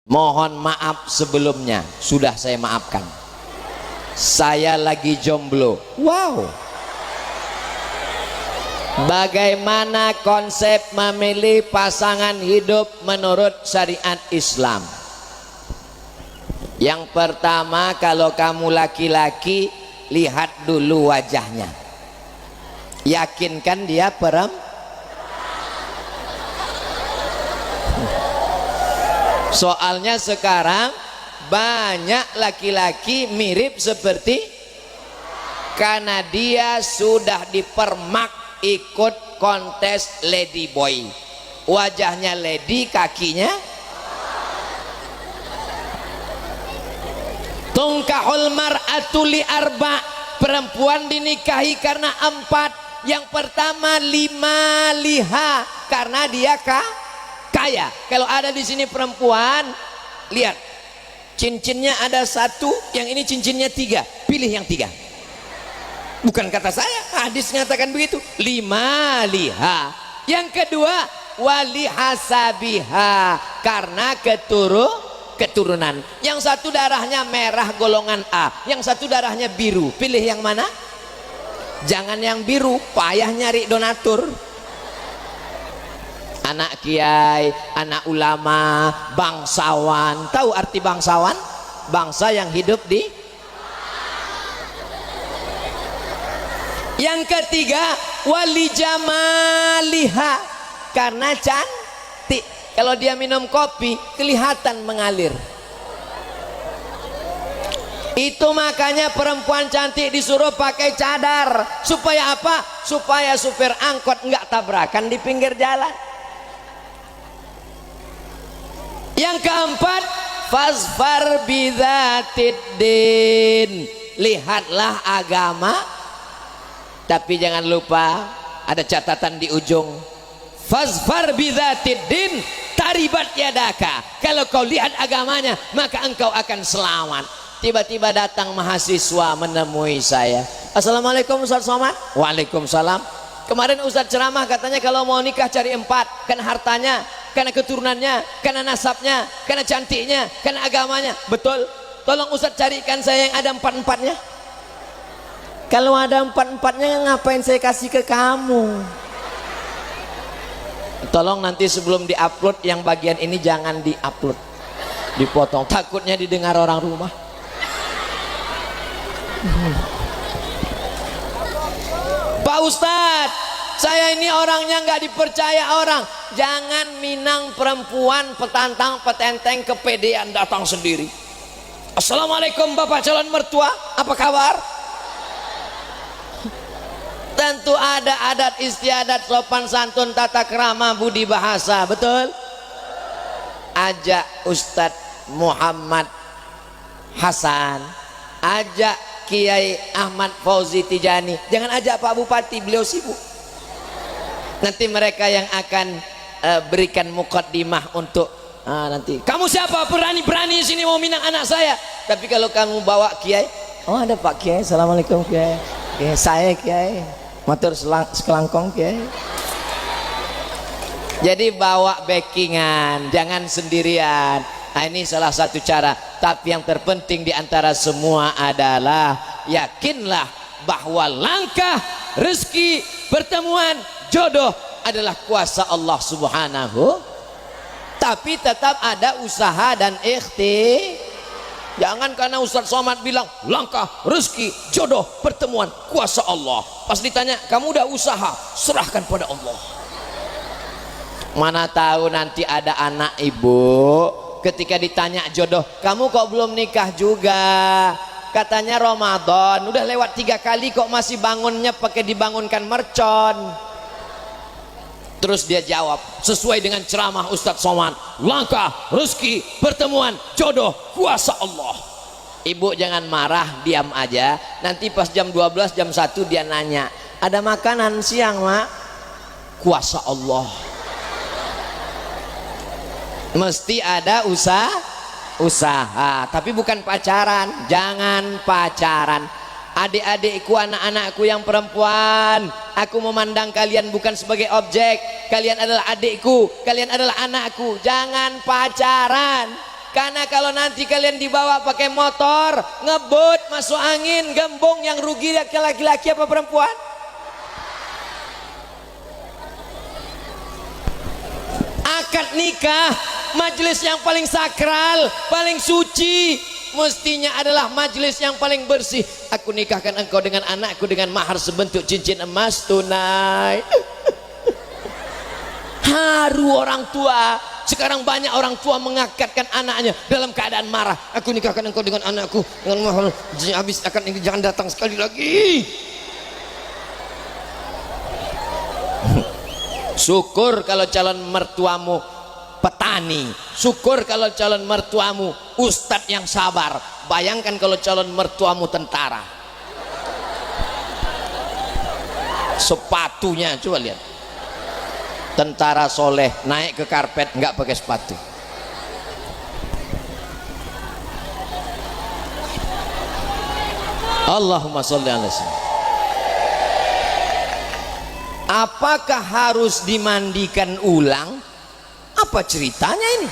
Mohon maaf sebelumnya, sudah saya maafkan. Saya lagi jomblo. Wow. Bagaimana konsep memilih pasangan hidup menurut syariat Islam? Yang pertama, kalau kamu laki-laki, lihat dulu wajahnya. Yakinkan dia perempuan. Soalnya sekarang banyak laki-laki mirip seperti, karena dia sudah dipermak ikut kontes lady boy. Wajahnya lady, kakinya tungkahul mar'atu li arba. Perempuan dinikahi karena 4. Yang pertama lima liha, karena dia kaya. Kalau ada di sini perempuan, lihat cincinnya ada 1, yang ini cincinnya 3, pilih yang 3. Bukan kata saya, hadis mengatakan begitu. 5 liha. Yang kedua wali hasabiha, karena keturunan. Yang 1 darahnya merah golongan A, yang 1 darahnya biru, pilih yang mana? Jangan yang biru, payah nyari donatur. Anak kiai, anak ulama, bangsawan. Tahu arti bangsawan? Bangsa yang hidup di. Yang ketiga wali jamaliha, karena cantik. Kalau dia minum kopi kelihatan mengalir. Itu makanya perempuan cantik disuruh pakai cadar. Supaya apa? Supaya supir angkot nggak tabrakan di pinggir jalan. Yang keempat, fasfar bidzatiddin, lihatlah agama. Tapi jangan lupa ada catatan di ujung, fasfar bidzatiddin taribat yadaka. Kalau kau lihat agamanya, maka engkau akan selamat. Tiba-tiba datang mahasiswa menemui saya. Assalamualaikum Ustaz Somad. Waalaikumsalam. Kemarin Ustaz ceramah katanya kalau mau nikah cari 4, karena hartanya, karena keturunannya, karena nasabnya, karena cantiknya, karena agamanya. Betul. Tolong Ustaz carikan saya yang ada 4-4-nya. Kalau ada 4-4-nya ngapain saya kasih ke kamu? Tolong nanti sebelum diupload yang bagian ini jangan diupload, dipotong, takutnya didengar orang rumah. Pak Ustadz, saya ini orangnya nggak dipercaya orang. Jangan minang perempuan petantang petenteng kepedean datang sendiri. Assalamualaikum Bapak calon mertua, apa kabar? Tentu ada adat istiadat, sopan santun, tata krama, budi bahasa, betul? Ajak Ustadz Muhammad Hasan, ajak Kiai Ahmad Fauzi Tijani, jangan ajak Pak Bupati, beliau sibuk. Nanti mereka yang akan berikan muqaddimah untuk nanti. Kamu siapa? Berani-berani sini mau minang anak saya. Tapi kalau kamu bawa Kiai, oh ada Pak Kiai, assalamualaikum Kiai. Saya Kiai, matur sekelangkong Kiai. Jadi bawa backingan, jangan sendirian. Nah, ini salah satu cara. Tapi yang terpenting di antara semua adalah yakinlah bahwa langkah rezeki, pertemuan, jodoh adalah kuasa Allah Subhanahu. Tapi tetap ada usaha dan ikhtiar. Jangan karena Ustaz Somad bilang langkah rezeki, jodoh, pertemuan, kuasa Allah. Pas ditanya, kamu udah usaha, serahkan pada Allah. Mana tahu nanti ada anak ibu, ketika ditanya jodoh, kamu kok belum nikah juga? Katanya Ramadan, udah lewat 3 kali kok masih bangunnya pakai dibangunkan mercon. Terus dia jawab sesuai dengan ceramah Ustadz Somad, langkah rezeki, pertemuan, jodoh, kuasa Allah. Ibu jangan marah, diam aja. Nanti pas jam 12, jam 1 dia nanya, ada makanan siang Mak? Kuasa Allah. Mesti ada usaha, tapi bukan pacaran. Jangan pacaran. Adik-adikku, anak-anakku yang perempuan, aku memandang kalian bukan sebagai objek. Kalian adalah adikku, kalian adalah anakku. Jangan pacaran. Gimana kalau nanti kalian dibawa pakai motor, ngebut, masuk angin, gembung, yang rugi laki-laki apa perempuan? Akad nikah, majelis yang paling sakral, paling suci, mestinya adalah majelis yang paling bersih. Aku nikahkan engkau dengan anakku dengan mahar sebentuk cincin emas tunai. Haru orang tua. Sekarang banyak orang tua mengakadkan anaknya dalam keadaan marah. Aku nikahkan engkau dengan anakku dengan mahar, habis akan jangan datang sekali lagi. Syukur kalau calon mertuamu petani, syukur kalau calon mertuamu ustadz yang sabar. Bayangkan kalau calon mertuamu tentara. Sepatunya coba lihat, tentara soleh naik ke karpet nggak pakai sepatu. Allahumma sholli ala sayyidina. Apakah harus dimandikan ulang? Apa ceritanya ini?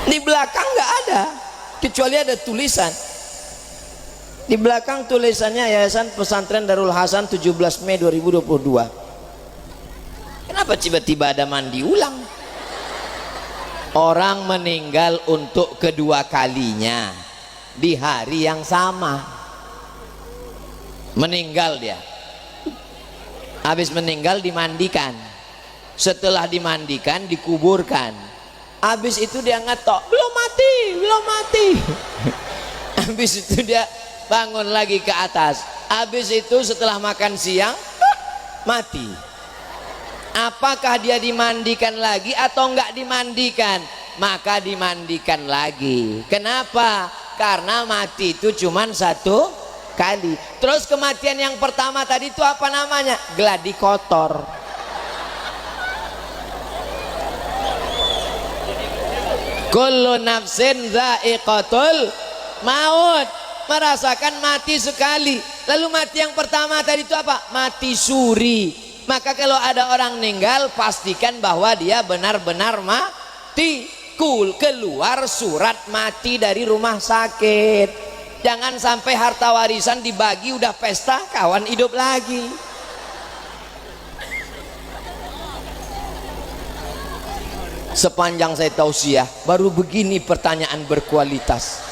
Di belakang nggak ada, kecuali ada tulisan. Di belakang tulisannya Yayasan Pesantren Darul Hasan 17 Mei 2022. Kenapa tiba-tiba ada mandi ulang? Orang meninggal untuk kedua kalinya di hari yang sama. Meninggal dia, habis meninggal dimandikan, setelah dimandikan dikuburkan, habis itu dia ngetok, belum mati, belum mati. Habis itu dia bangun lagi ke atas, habis itu setelah makan siang mati. Apakah dia dimandikan lagi atau enggak dimandikan? Maka dimandikan lagi. Kenapa? Karena mati itu cuman satu kali. Terus kematian yang pertama tadi itu apa namanya? Gladi kotor. Kullu nafsin dha'iqatul maut. Merasakan mati sekali. Lalu mati yang pertama tadi itu apa? Mati suri. Maka kalau ada orang meninggal, pastikan bahwa dia benar-benar mati. Keluar surat mati dari rumah sakit. Jangan sampai harta warisan dibagi udah pesta, kawan hidup lagi. Sepanjang saya tausiah, baru begini pertanyaan berkualitas.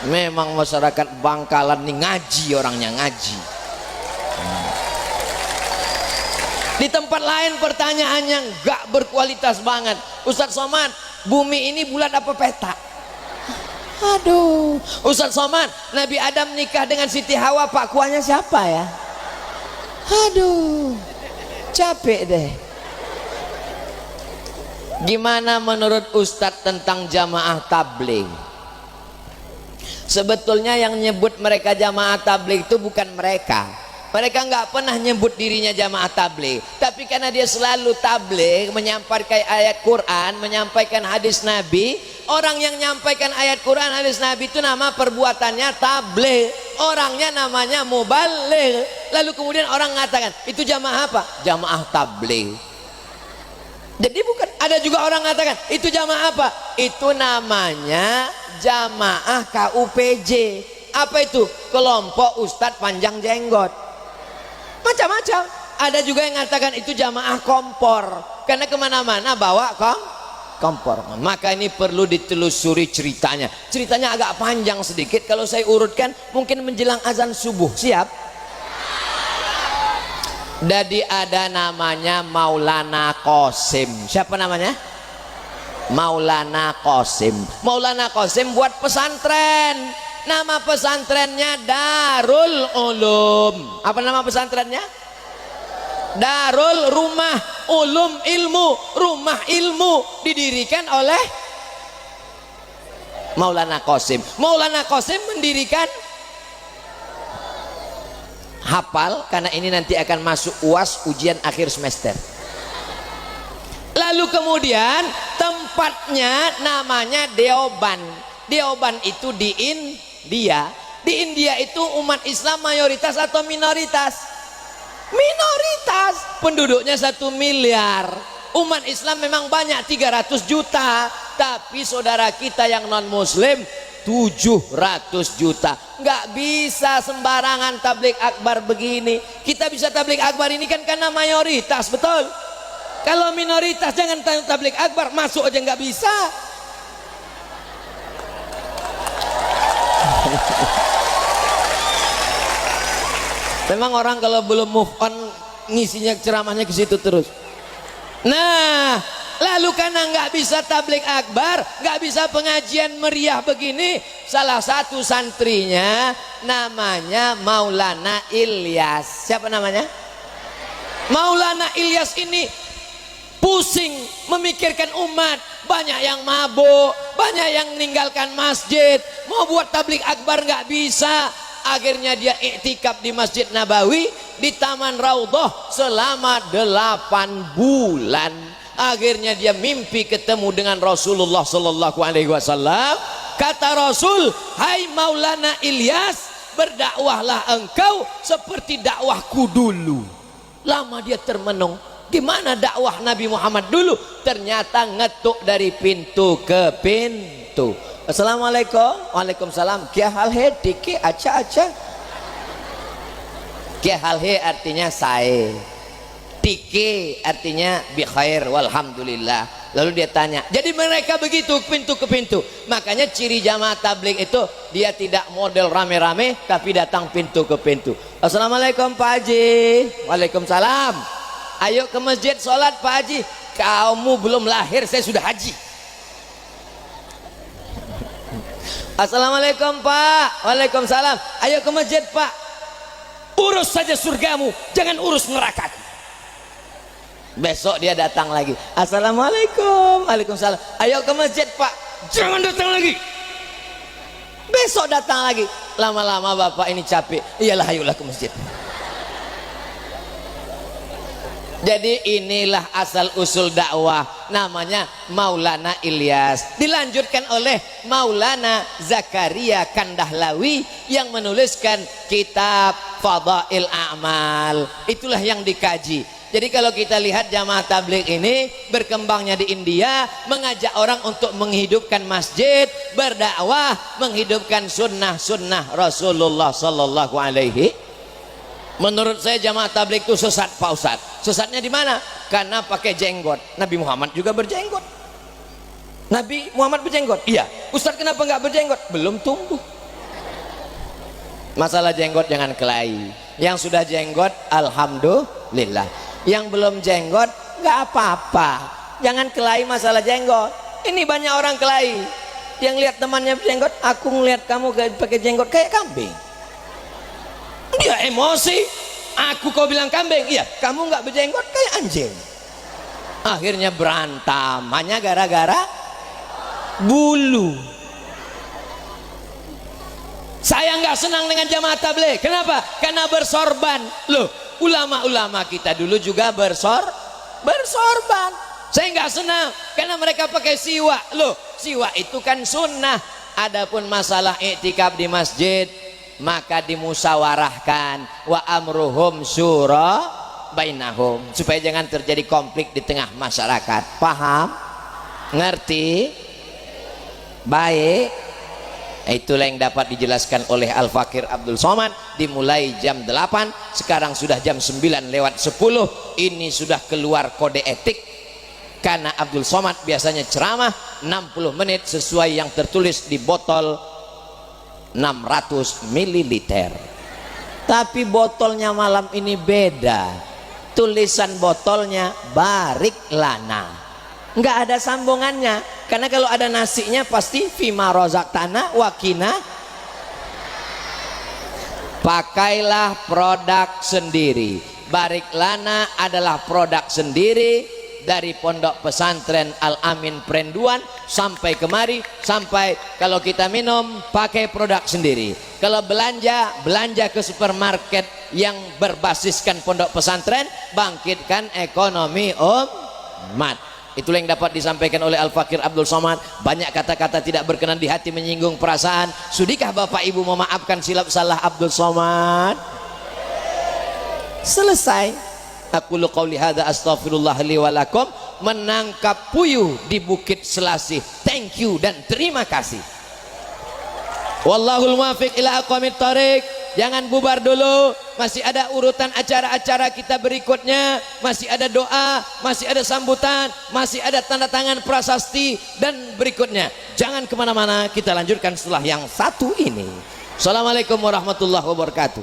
Memang masyarakat Bangkalan nih ngaji, orangnya ngaji. Di tempat lain pertanyaannya nggak berkualitas banget. Ustadz Somad, bumi ini bulat apa peta? Aduh, Ustadz Somad, Nabi Adam nikah dengan Siti Hawa, pak kuahnya siapa ya? Aduh, capek deh. Gimana menurut Ustadz tentang jamaah tabligh? Sebetulnya yang nyebut mereka jamaah tabligh itu bukan mereka. Mereka nggak pernah nyebut dirinya jamaah tabligh, tapi karena dia selalu tabligh, menyampaikan ayat Quran, menyampaikan hadis Nabi. Orang yang menyampaikan ayat Quran, hadis Nabi itu nama perbuatannya tabligh, orangnya namanya mubaligh. Lalu kemudian orang mengatakan itu jamaah apa? Jamaah tabligh. Jadi bukan. Ada juga orang mengatakan itu jamaah apa? Itu namanya jamaah KUPJ. Apa itu? Kelompok Ustadz Panjang Jenggot. Macam-macam. Ada juga yang mengatakan itu jamaah kompor, karena kemana-mana bawa kompor. Maka ini perlu ditelusuri ceritanya. Ceritanya agak panjang sedikit, kalau saya urutkan mungkin menjelang azan subuh. Siap? Jadi ada namanya Maulana Qasim. Siapa namanya? Maulana Qasim. Maulana Qasim buat pesantren. Nama pesantrennya Darul Ulum. Apa nama pesantrennya? Darul Rumah Ulum Ilmu, rumah ilmu, didirikan oleh Maulana Qasim. Maulana Qasim mendirikan, hafal karena ini nanti akan masuk UAS, ujian akhir semester. Lalu kemudian tempatnya namanya Deoban. Deoban itu di India. Di India itu umat Islam mayoritas atau minoritas? minoritas, penduduknya 1 miliar. Umat Islam memang banyak 300 juta, tapi saudara kita yang non muslim 700 juta. Nggak bisa sembarangan tablik akbar begini. Kita bisa tablik akbar ini kan karena mayoritas, betul? Kalau minoritas jangan tablik akbar, masuk aja nggak bisa. Memang orang kalau belum move on ngisinya ceramahnya ke situ terus. Nah, lalu karena nggak bisa tablik akbar, nggak bisa pengajian meriah begini, salah satu santrinya namanya Maulana Ilyas. Siapa namanya? Maulana Ilyas ini pusing memikirkan umat, banyak yang mabuk, banyak yang meninggalkan masjid, mau buat tablik akbar nggak bisa. Akhirnya dia iktikaf di Masjid Nabawi, di Taman Raudhah selama 8 bulan. Akhirnya dia mimpi ketemu dengan Rasulullah Sallallahu Alaihi Wasallam. Kata Rasul, hai Maulana Ilyas, berdakwahlah engkau seperti dakwahku dulu. Lama dia termenung, gimana dakwah Nabi Muhammad dulu? Ternyata ngetuk dari pintu ke pintu. Assalamualaikum. Waalaikumsalam. Kya hal hai? Tiki acha. Kya hal hai artinya saya, tiki artinya bi khair walhamdulillah. Lalu dia tanya, jadi mereka begitu pintu ke pintu. Makanya ciri jamaah tabligh itu dia tidak model rame-rame, tapi datang pintu ke pintu. Assalamualaikum Pak Haji. Waalaikumsalam. Ayo ke masjid sholat Pak Haji. Kamu belum lahir saya sudah haji. Assalamualaikum Pak. Waalaikumsalam. Ayo ke masjid Pak. Urus saja surgamu, jangan urus neraka. Besok dia datang lagi. Assalamualaikum. Waalaikumsalam. Ayo ke masjid Pak. Jangan datang lagi. Besok datang lagi. Lama-lama bapak ini capek. Iyalah, ayolah ke masjid. Jadi inilah asal usul dakwah, namanya Maulana Ilyas. Dilanjutkan oleh Maulana Zakaria Kandahlawi yang menuliskan kitab Fadail A'mal. Itulah yang dikaji. Jadi kalau kita lihat jamaah tabligh ini berkembangnya di India, mengajak orang untuk menghidupkan masjid, berdakwah, menghidupkan sunnah-sunnah Rasulullah Sallallahu Alaihi. Menurut saya jamaah tabligh itu sesat Pak Ustadz. Sesatnya di mana? Karena pakai jenggot. Nabi Muhammad juga berjenggot. Nabi Muhammad berjenggot. Iya. Ustadz kenapa nggak berjenggot? Belum tumbuh. Masalah jenggot jangan kelahi. Yang sudah jenggot, alhamdulillah. Yang belum jenggot, nggak apa-apa. Jangan kelahi masalah jenggot. Ini banyak orang kelahi. Yang lihat temannya berjenggot, aku ngelihat kamu pakai jenggot kayak kambing. Dia emosi. Aku kau bilang kambing, iya. Kamu nggak berjenggot kayak anjing. Akhirnya berantem, hanya gara-gara bulu. Saya nggak senang dengan jamaah tabligh. Kenapa? Karena bersorban. Loh, ulama-ulama kita dulu juga bersorban. Saya nggak senang karena mereka pakai siwak. Loh, siwak itu kan sunnah. Adapun masalah iktikaf di masjid, maka dimusyawarahkan, wa amruhum syura bainahum, supaya jangan terjadi konflik di tengah masyarakat. Paham? Ngerti? Baik. Itulah yang dapat dijelaskan oleh Al-Fakir Abdul Somad. Dimulai jam 8, sekarang sudah jam 9:10. Ini sudah keluar kode etik, karena Abdul Somad biasanya ceramah 60 menit sesuai yang tertulis di botol 600 ml. Tapi botolnya malam ini beda. Tulisan botolnya barik lana, nggak ada sambungannya. Karena kalau ada nasinya pasti fima rozaktana wakina. Pakailah produk sendiri. Barik lana adalah produk sendiri. Dari pondok pesantren Al-Amin Perenduan sampai kemari, sampai kalau kita minum pakai produk sendiri. Kalau belanja ke supermarket yang berbasiskan pondok pesantren, bangkitkan ekonomi umat. Itulah yang dapat disampaikan oleh Al-Fakir Abdul Somad. Banyak kata-kata tidak berkenan di hati, menyinggung perasaan. Sudikah Bapak Ibu memaafkan silap salah Abdul Somad? selesai. Aku qauli hadza astaghfirullah li wa lakum, menangkap puyuh di Bukit Selasih. Thank you dan terima kasih. Wallahul muwaffiq ila aqwamit thoriq. Jangan bubar dulu, masih ada urutan acara-acara kita berikutnya, masih ada doa, masih ada sambutan, masih ada tanda tangan prasasti dan berikutnya. Jangan kemana-mana, kita lanjutkan setelah yang satu ini. Assalamualaikum warahmatullahi wabarakatuh.